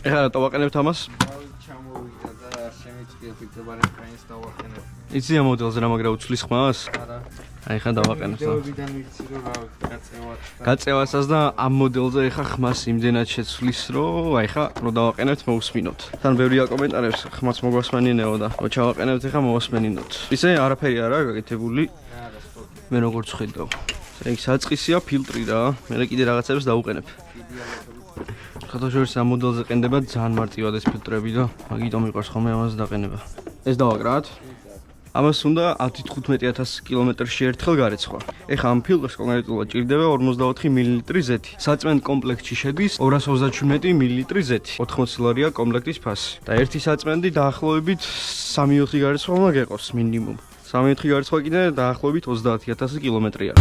ეხლა რატო ვაყენებთ ამას? ჩამოვიდა და შემიძლია ფიქრობარი ფრენს დავაყენებ. იცი ამ მოდელზე რა მაგრა უცვლის ხმას? არა. აი ხა დავაყენებ. ვიდეოებიდან ვიცი რომ რა გაწევათ. გაწევასაც და ამ მოდელზე ეხა ხმას იმდენად შეცვლის, რომ აი ხა რო დავაყენებთ მოусმინოთ. თან ბევრი აკომენტარებს ხმას მოგვასმენინეო და რო ჩავაყენებთ ეხა მოусმენინოთ. ისე არაფერი არაა გაკეთებული. არა, სპორტი. მე როგორ ხედავ. ეგ საწყისია ფილტრი რა. მე კიდე რაღაცებს დავუყენებ. ხათაშორის ამ მოდელზე ყენდება ძალიან მარტივად ეს ფილტრები და მაგიტომ მიყვარს ხოლმე ამას დაყენება. ეს დავაკრათ. ამას უნდა 10-15,000 კილომეტრში ერთხელ გარეცხვა. ეხა ამ ფილტრს კონკრეტულად ჭირდება 44 მილილიტრი ზეთი. საწმენდ კომპლექტში შედის 237 მილილიტრი ზეთი. 80 ლარია კომპლექტის ფასი. და ერთი საწმენდი დაახლოებით 3-4 გარეცხვა უნდა გეყოს მინიმუმ. 3-4 გარეცხვა კიდე დაახლოებით 30,000 კილომეტრია.